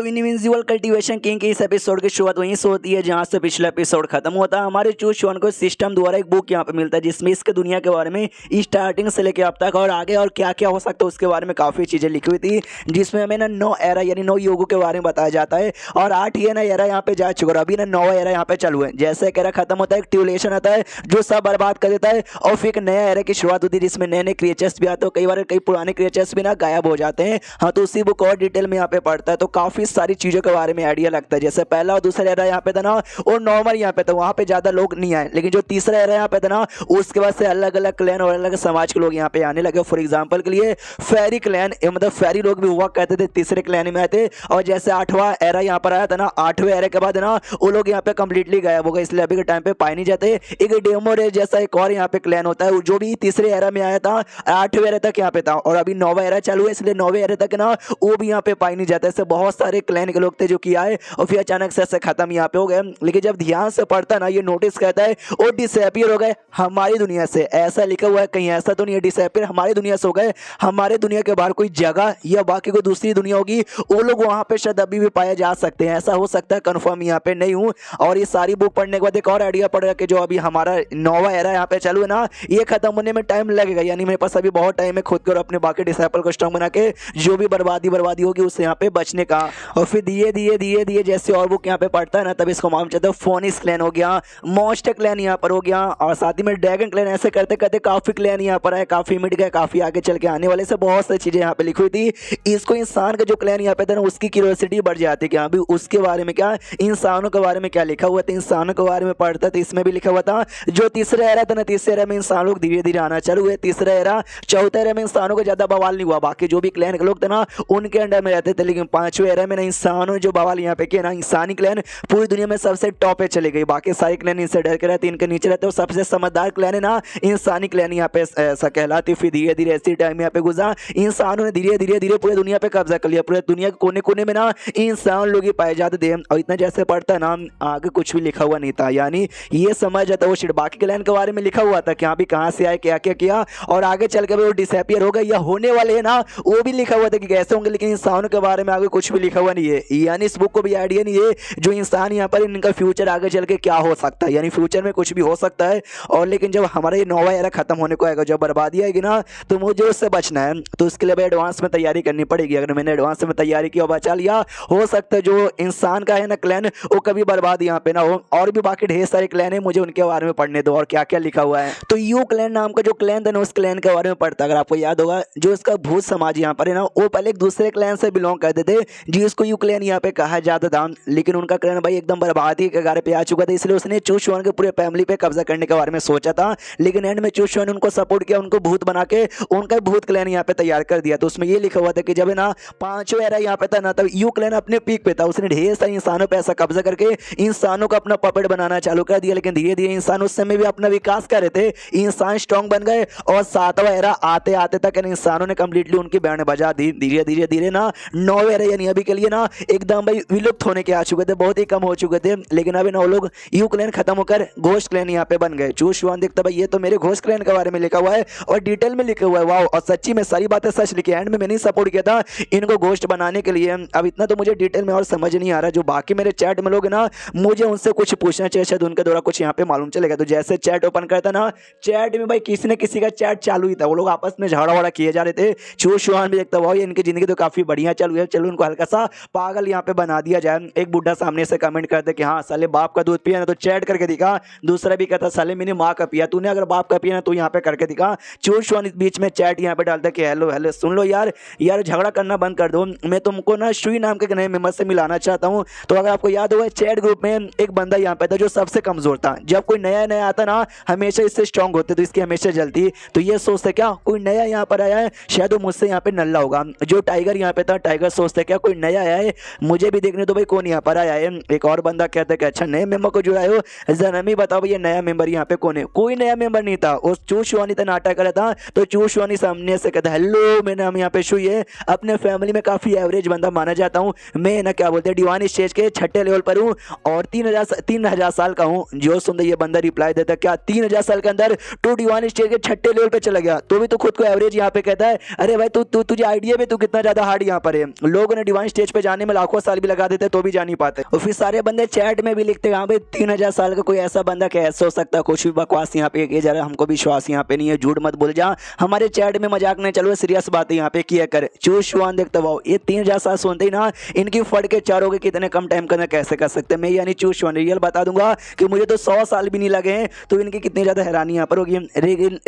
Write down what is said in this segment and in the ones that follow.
तो invisible cultivation king के इस एपिसोड की शुरुआत वहीं से होती है जहां से पिछला एपिसोड खत्म होता है। हमारे चू शुआन को सिस्टम द्वारा एक बुक यहाँ पे मिलता है जिसमें इसके दुनिया के बारे में स्टार्टिंग से लेकर अब तक और आगे और क्या क्या हो सकता है उसके बारे में काफ़ी चीज़ें लिखी हुई थी, जिसमें हमें ना 9 एरा यानी 9 युगों के बारे में बताया जाता है और 8 ये ना एरा यहाँ पे जा चुका है। अभी ना 9वां एरा यहाँ पे चालू है। जैसे एक एरा खत्म होता है एक ट्यूलेशन आता है जो सब बर्बाद कर देता है और फिर एक नया एरा की शुरुआत होती है जिसमें नए नए क्रिएचर्स भी आते हैं। कई बार कई पुराने क्रिएचर्स भी ना गायब हो जाते हैं। हाँ, तो उसी बुक और डिटेल में यहाँ पे पढ़ता है तो काफ़ी सारी चीज़ों के बारे में आइडिया लगता है। जैसे पहला और दूसरा एरा यहाँ पे था ना वो नॉर्मल यहाँ पे था, वहाँ पे ज़्यादा लोग नहीं आए, लेकिन जो तीसरा एरा यहाँ पे था ना उसके बाद से अलग अलग क्लैन और अलग समाज के लोग यहाँ पे आने लगे। फॉर एग्जाम्पल के लिए फेरी क्लैन मतलब फेरी लोग भी हुआ करते थे, तीसरे क्लैन में आए थे। और जैसे 8वां एरा यहाँ पर आया था ना, 8वें एरा के बाद ना वो लोग यहाँ पे कंप्लीटली गायब हो गए, इसलिए अभी के टाइम पे पाए नहीं जाते। एक डेमो रे जैसा एक और यहाँ पे क्लैन होता है जो भी तीसरे एरा में आया था, 8वें एरा तक यहाँ पे था और अभी 9वां एरा चालू है, इसलिए 9वें एरा तक ना वो भी यहाँ पे पाए नहीं जाते। ऐसे बहुत सारे क्लैन के लोग थे जो कि आए और फिर अचानक से खत्म यहाँ पे हो गए। लेकिन जब ध्यान से पढ़ता ना ये नोटिस करता है वो डिसअपीयर हो गए हमारी दुनिया से। ऐसा लिखा हुआ है, कहीं ऐसा तो नहीं है डिसअपीयर हमारी दुनिया से हो गए, हमारे दुनिया के बाहर कोई जगह या बाकी कोई दूसरी दुनिया होगी, वो लोग वहां पे शायद अभी भी पाए जा सकते हैं। ऐसा हो सकता है, कंफर्म यहाँ पे नहीं हूँ। और ये सारी बुक पढ़ने के बाद एक और आइडिया पड़ रहा कि जो अभी हमारा 9वां एरा यहाँ पे चालू है ना, ये खत्म होने में टाइम लगेगा। यानी मेरे पास अभी बहुत टाइम है खुद को और अपने बाकी डिसाइपल को स्ट्रांग बना के जो भी बर्बादी होगी उससे यहाँ पे बचने का। और फिर धीरे जैसे और बुक यहाँ पे पढ़ता है ना तब इसको मालूम चलता है फोनिस क्लैन हो गया, मॉन्स्टर क्लैन यहाँ पर हो गया और साथ ही में ड्रैगन क्लैन। ऐसे करते करते काफी क्लैन यहाँ पर आए, काफी मिट गए, काफी आगे चल के आने वाले से बहुत सारी चीजें यहाँ पे लिखी हुई थी। इसको इंसान का जो क्लैन यहाँ पे था ना उसकी क्यूरियोसिटी बढ़ जाती है कि अभी उसके बारे में क्या, इंसानों के बारे में क्या लिखा हुआ था। इंसानों के बारे में पढ़ता था, इसमें भी लिखा हुआ था जो तीसरा एरा था ना, तीसरे एरा में इंसान लोग धीरे धीरे आना चालू हुए। तीसरा एरा चौथा एरा में इंसानों को ज्यादा बवाल नहीं हुआ, बाकी जो भी क्लैन के लोग थे ना उनके अंडर में रहते थे। लेकिन 5वें एरा में ना इंसानों ने जो बवाल यहाँ पे किया ना, इंसानी क्लैन पूरी दुनिया में सबसे टॉप पे चले गई। बाकी सारे क्लैन इनसे डर के रहते, इनके नीचे रहते और सबसे समझदार क्लैन है ना इंसानी क्लैन यहाँ पे ऐसा कहलाती। फिर धीरे धीरे ऐसी टाइम यहाँ पे गुजरा, इंसानों ने धीरे धीरे पूरे दुनिया पे कब्जा कर लिया। पूरे दुनिया के कोने कोने में ना इंसान लोग ही पाए जाते थे। और इतना जैसे पढ़ता ना आगे कुछ भी लिखा हुआ नहीं था, यानी ये समझ जाता वो शिट बाकी क्लैन के बारे में लिखा हुआ था कि हाँ भी कहाँ से आए, क्या क्या किया और आगे चल के वो डिसअपीयर हो गए या होने वाले है ना, वो भी लिखा हुआ था कि कैसे होंगे। लेकिन इंसानों के बारे में आगे कुछ भी लिखा हुआ नहीं है, यानी इस बुक को भी आइडिया नहीं है जो इंसान यहाँ पर इनका फ्यूचर आगे चल के क्या हो सकता है, यानी फ्यूचर में कुछ भी हो सकता है। और लेकिन जब हमारा ये 9वां एरा खत्म होने को आएगा, जब बर्बादी आएगी ना, तो मुझे उससे बचना है, तो उसके लिए एडवांस में तैयारी करनी पड़ेगी। अगर मैंने एडवांस में तैयारी की और बचा लिया, हो सकता है जो इंसान का है ना क्लैन वो कभी बर्बाद यहाँ पे ना हो। और भी बाकी ढेर सारे क्लैन है, मुझे उनके बारे में पढ़ने दो और क्या क्या लिखा हुआ है। तो यू क्लैन नाम का जो क्लैन था ना उस क्लैन के बारे में पढ़ता। अगर आपको याद होगा जो इसका भूत समाज यहाँ पर है ना, वो पहले एक दूसरे क्लैन से बिलोंग करते थे जिसको यू क्लैन यहाँ पे कहा जाता था। लेकिन उनका क्लैन भाई एकदम बर्बादी के कगार पे आ चुका था, इसलिए उसने चू शुआन के पूरे फैमिली पे कब्जा करने के बारे में सोचा था। लेकिन एंड में चू शुआन ने उनको सपोर्ट किया, उनको भूत बना के उनका भूत क्लैन यहाँ पे तैयार कर दिया। तो उसमें ये लिखा हुआ था कि जब है ना 5वां एरा यहाँ पे था ना, तब यू क्लैन अपने पीक पे था। उसने ढेर सारे इंसानों पे ऐसा कब्जा करके इंसानों को अपना पपेट बनाना चालू कर दिया। लेकिन धीरे धीरे इंसान उस समय भी अपना विकास कर रहे थे, इंसान स्ट्रॉन्ग बन गए और 7वां एरा आते आते तक इंसानों ने कंप्लीटली उनकी बैंड बजा दी। धीरे धीरे ना 9वें एरा यानी अभी के लिए ना एकदम भाई विलुप्त होने के आ चुके थे, बहुत ही कम हो चुके थे। लेकिन अभी ना लोग यू क्लैन खत्म होकर घोस्ट क्लैन यहाँ पे बन गए। चू शुआन देखता भाई ये तो मेरे घोस्ट क्लैन के बारे में लिखा हुआ है और डिटेल में लिखा हुआ है, वाह। और सच्ची में सारी बातें सच लिखी, एंड में मैंने सपोर्ट किया था इनको घोस्ट बनाने के लिए। अब इतना तो मुझे डिटेल में और समझ नहीं आ रहा। जो बाकी मेरे चैट में लोग ना मुझे उनसे कुछ पूछना चाहिए, शायद उनके द्वारा कुछ यहाँ पे मालूम चलेगा। तो जैसे चैट ओपन करता ना, चैट में भाई किसी न किसी का चैट चालू ही था, वो लोग आपस में झगड़ा वड़ा किए जा रहे थे। चू शुआन भी देखता भाई इनकी जिंदगी तो काफी बढ़िया चालू है, चलो उनको हल्का सा पागल यहाँ पे बना दिया जाए। एक बुढ़ा सामने से कमेंट करते कि हाँ साले बाप का दूध पिया ना, तो चैट करके दिखा। दूसरा भी कहता साले मैंने माँ का पिया, तूने अगर बाप का पिया ना तो यहाँ पे करके दिखा। चू शुआन इस बीच में चैट यहाँ पे डालता कि हेलो हेलो सुन लो यार झगड़ा करना बंद कर दो, मैं तुमको ना शुई नाम के नए मेंबर से मिलाना चाहता हूँ। तो अगर आपको याद होगा चैट ग्रुप में एक बंदा यहाँ पे था जो सबसे कमजोर था, जब कोई नया नया आता ना हमेशा इससे स्ट्रांग होते तो इसकी हमेशा जलती। तो ये सोचते क्या कोई नया यहाँ पर आया है शायद वो मुझसे यहाँ पे नल्ला होगा। जो टाइगर यहाँ पे था, टाइगर सोचते क्या कोई नया आया है मुझे भी देखने दो भाई कौन यहाँ पर आया है। एक और बंदा कहता है कि अच्छा नए मेंबर को जुड़ाए हो, जरा भी बताओ ये नया मेंबर यहाँ पे कौन है। कोई नया मेंबर नहीं था, उस चू शुआनी था नाटक कर रहा था। तो चू शुआनी सामने से कहता हेलो मेरा नाम यहाँ पे शुई है, अपने फैमिली में काफी एवरेज बंदा माना जाता हूँ, मैं ना क्या बोलते हैं डिवाइन स्टेज के 6ठे लेवल पर हूँ और 3000 साल का हूँ। जो सुनते ये बंदा रिप्लाई देता क्या 3000 साल के अंदर तू डिवाइन स्टेज के 6ठे लेवल पे चला गया, तो भी तो खुद को एवरेज यहाँ पे कहता है। अरे भाई तू तुझे आइडिया भी तू कितना ज्यादा हार्ड यहाँ पर है। लोगों ने डिवाइन स्टेज स्टेज पे जाने में लाखों साल भी लगा देते तो भी जा नहीं पाते। और फिर सारे बंदे चैट में भी लिखते हैं हाँ भाई 3000 साल का कोई ऐसा बंदा कैसे हो सकता है, कुछ भी बकवास यहाँ पे किया जा रहा है, हमको विश्वास यहाँ पे नहीं है, झूठ मत बोल जा, हमारे चैट में मजाक नहीं चलो, सीरियस बात है यहाँ पे किया कर। चूस वन देखते हो ये 3000 साल सुनते ही ना इनकी फट के चारों के कितने कम टाइम के अंदर कैसे कर सकते हैं। मैं यानी चूस वन रियल बता दूंगा कि मुझे तो 100 साल भी नहीं लगे हैं, तो इनकी कितनी ज्यादा हैरानी यहाँ पर होगी।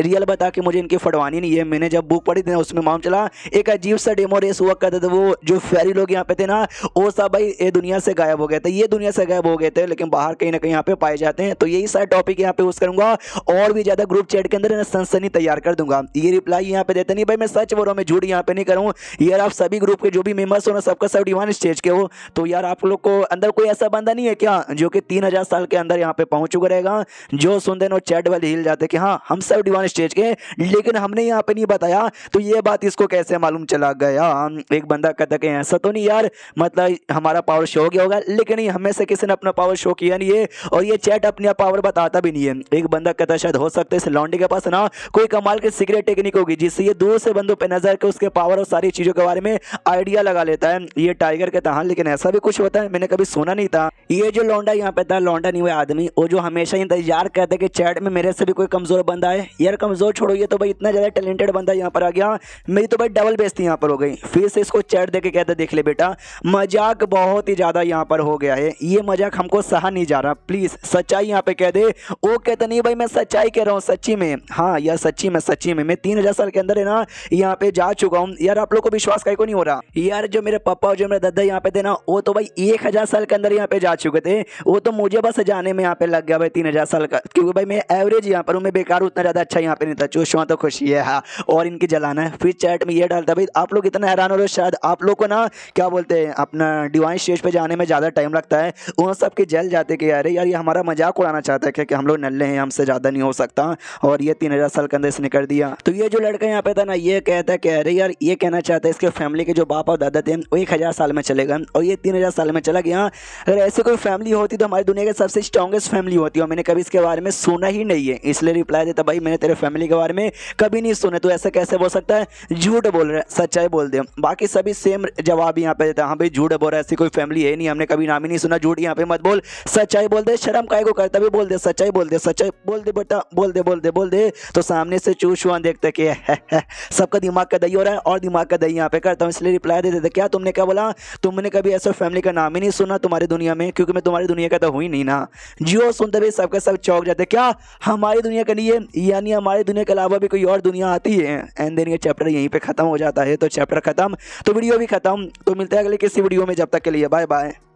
रियल बता के मुझे इनकी फटवानी नहीं है। मैंने जब बुक पढ़ी थी ना उसमें मालूम चला एक अजीब सा डेमो रेस हुआ करते थे, वो जो फेरी लोग यहाँ पे थे ना वो सब भाई ये दुनिया से गायब हो गए थे, ये दुनिया से गायब हो गए थे, लेकिन बाहर कहीं ना कहीं यहाँ पे पाए जाते हैं। तो यही सारा टॉपिक यहाँ पे यूज करूंगा और भी ज्यादा ग्रुप चैट के अंदर सनसनी तैयार कर दूंगा। ये रिप्लाई यहाँ पे देते नहीं भाई मैं सच बोल रहा हूँ, मैं झूठ यहाँ पे नहीं करूँ यार। आप सभी ग्रुप के जो भी मेंबर्स हो ना सबका सब डिवाइन स्टेज के हो, तो यार आप लोग को अंदर कोई ऐसा बंदा नहीं है क्या जो कि 3000 साल के अंदर यहाँ पे पहुंच चुका रहेगा, जो सुनते ना चैट वाले हिल जाते कि हाँ हम सब डिवाइन स्टेज के, लेकिन हमने यहाँ पे नहीं बताया, तो ये बात इसको कैसे मालूम चला गया। एक बंदा कहता कि ऐसा तो नहीं यार, मतलब हमारा पावर शो हो गया होगा, लेकिन हमें से किसी ने अपना पावर शो किया नहीं है और ये चैट अपना पावर बताता भी नहीं है। एक बंदा कहता शायद हो सकता है इस लॉन्डे के पास ना कोई कमाल की सीक्रेट टेक्निक होगी जिससे ये दूर से बंदों पे नजर के उसके पावर और सारी चीजों के बारे में आइडिया लगा लेता है। ये टाइगर कहता हाँ लेकिन ऐसा भी कुछ होता है, मैंने कभी सुना नहीं था। ये जो लौंडा यहाँ पे था, लौंडा नहीं हुआ आदमी, वो जो हमेशा इंतजार करता है कि चैट में मेरे से भी कोई कमजोर बंदा है। यार कमजोर छोड़ो, ये तो भाई इतना ज्यादा टैलेंटेड बंदा यहाँ पर आ गया, मेरी तो भाई डबल बेइज्जती यहाँ पर हो गई। फिर से इसको चैट देके कहते देख ले बेटा मजाक बहुत ही ज्यादा यहाँ पर हो गया है, ये मजाक हमको सहा नहीं जा रहा, प्लीज सच्चाई यहाँ पे कह दे। वो कहता नहीं भाई मैं सच्चाई कह रहा हूँ, सच्ची में, हाँ यार सच्ची में मैं 3000 साल के अंदर है ना यहाँ पे जा चुका हूँ। यार आप लोग को विश्वास काहे को नहीं हो रहा। यार जो मेरे पापा और जो मेरे दादा यहाँ पे थे ना वो तो भाई 1000 साल के अंदर यहाँ पे जा चुके थे, वो तो मुझे बस जाने में यहाँ पे लग गया भाई 3000 साल का, क्योंकि भाई मैं एवरेज यहाँ पर हूँ, मैं बेकार उतना ज्यादा अच्छा यहाँ पे नहीं था। चूसवा तो खुशी है हाँ, और इनकी जलाना है। फिर चैट में ये डालता भाई आप लोग इतना हैरान हो रहे हो, शायद आप लोग को ना क्या बोलते हैं अपना डिवाइन स्टेज पे जाने में ज्यादा टाइम लगता है, उन सब के जल जाते कि यार ये हमारा मजाक उड़ाना चाहता है कि हम लोग नल्ले हैं, हमसे ज्यादा नहीं हो सकता, और ये 3000 साल के अंदर इसने कर दिया। तो ये जो लड़का यहाँ पे था ना ये कहता कि अरे यार ये कहना चाहता है इसके फैमिली के जो बाप और दादा थे वो 1000 साल में चले गए और ये 3000 साल में चला गया। अगर ऐसे कोई फैमिली होती तो हमारी दुनिया की सबसे स्ट्रॉन्गेस्ट फैमिली होती है, और मैंने कभी इसके बारे में सुना ही नहीं है, इसलिए रिप्लाई देता भाई मैंने तेरे फैमिली के बारे में कभी नहीं सुना, तो ऐसा कैसे बोल सकता है, झूठ बोल रहा है, सच्चाई बोल दे। बाकी सभी सेम जवाब यहाँ पे देता हाँ भाई झूठ बोल रहा है, ऐसी कोई फैमिली है नहीं, हमने कभी नाम ही नहीं सुना, झूठ यहाँ पे मत बोल, सच्चाई बोल दे, शर्म काहे को करता भी, बोल दे सच्चाई बोल दे, सच्चाई बोल दे बेटा, बोल दे। तो सामने से चूसवान देखते कि सबका दिमाग का दही हो रहा है और दिमाग का दही यहाँ पे करता हूँ, इसलिए रिप्लाई दे देते क्या तुमने क्या बोला, तुमने कभी ऐसा फैमिली का नाम ही नहीं सुना तुम्हारी दुनिया में, क्योंकि मैं तुम्हारी दुनिया का तो हुई नहीं ना। जियो सुनते हुए सबके सब चौंक जाते क्या हमारी दुनिया का नहीं है, यानी हमारी दुनिया के अलावा भी कोई और दुनिया आती है। एंड देन ये चैप्टर यहीं पे खत्म हो जाता है। तो चैप्टर खत्म तो वीडियो भी खत्म। तो मिलते हैं अगले किसी वीडियो में, जब तक के लिए बाय बाय।